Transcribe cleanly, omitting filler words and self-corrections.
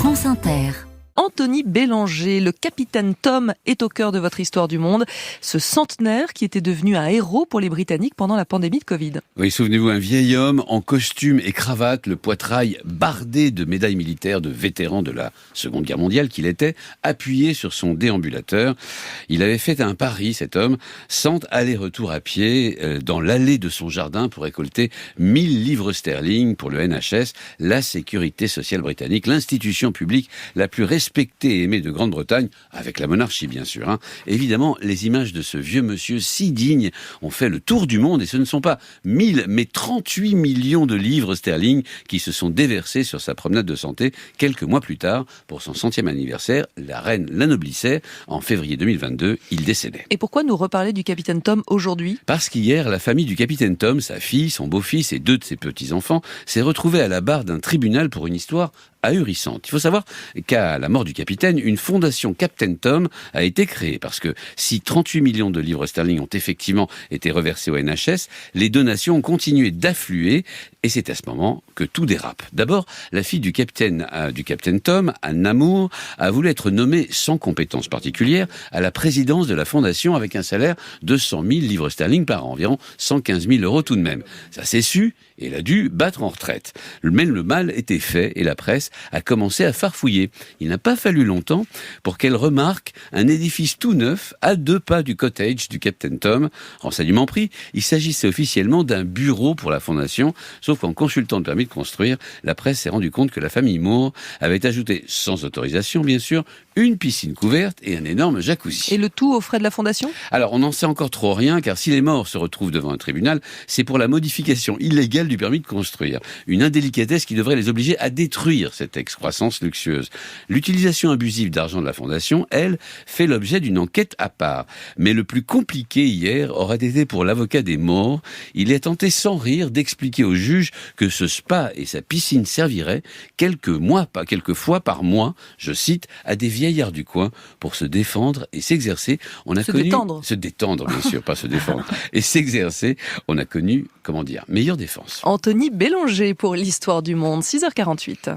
France Inter. Anthony Bélanger, le capitaine Tom, est au cœur de votre histoire du monde. Ce centenaire qui était devenu un héros pour les Britanniques pendant la pandémie de Covid. Oui, souvenez-vous, un vieil homme en costume et cravate, le poitrail bardé de médailles militaires de vétéran de la Seconde Guerre mondiale qu'il était, appuyé sur son déambulateur. Il avait fait un pari, cet homme, 100 allers-retours à pied dans l'allée de son jardin pour récolter 1000 livres sterling pour le NHS, la sécurité sociale britannique, l'institution publique la plus respectée et aimée de Grande-Bretagne, avec la monarchie bien sûr. Évidemment, les images de ce vieux monsieur si digne ont fait le tour du monde et ce ne sont pas 1000 mais 38 millions de livres sterling qui se sont déversés sur sa promenade de santé quelques mois plus tard. Pour son 100e anniversaire, la reine l'anoblissait. En février 2022, il décédait. Et pourquoi nous reparler du capitaine Tom aujourd'hui ? Parce qu'hier, la famille du capitaine Tom, sa fille, son beau-fils et 2 de ses petits-enfants, s'est retrouvée à la barre d'un tribunal pour une histoire ahurissante. Il faut savoir qu'à la mort du capitaine, une fondation Captain Tom a été créée parce que si 38 millions de livres sterling ont effectivement été reversés au NHS, les donations ont continué d'affluer et c'est à ce moment que tout dérape. D'abord, la fille du capitaine Tom, Anne Namour, a voulu être nommée sans compétence particulière à la présidence de la fondation avec un salaire de 100 000 livres sterling par an, environ 115 000 euros tout de même. Ça s'est su et elle a dû battre en retraite. Mais le mal était fait et la presse a commencé à farfouiller. Il n'a pas fallu longtemps pour qu'elle remarque un édifice tout neuf à 2 pas du cottage du Captain Tom. Renseignement pris, il s'agissait officiellement d'un bureau pour la fondation, sauf qu'en consultant le permis de construire, la presse s'est rendu compte que la famille Moore avait ajouté, sans autorisation bien sûr, une piscine couverte et un énorme jacuzzi. Et le tout aux frais de la fondation ? Alors, on n'en sait encore trop rien, car si les morts se retrouvent devant un tribunal, c'est pour la modification illégale du permis de construire. Une indélicatesse qui devrait les obliger à détruire cette excroissance luxueuse. L'utilisation abusive d'argent de la fondation, elle, fait l'objet d'une enquête à part. Mais le plus compliqué hier aurait été pour l'avocat des morts. Il est tenté sans rire d'expliquer au juge que ce spa et sa piscine serviraient quelques fois par mois, je cite, à des vieillards du coin pour se défendre et s'exercer. Se détendre, bien sûr, pas se défendre. Et s'exercer, on a connu, meilleure défense. Anthony Bélanger pour l'histoire du monde, 6h48.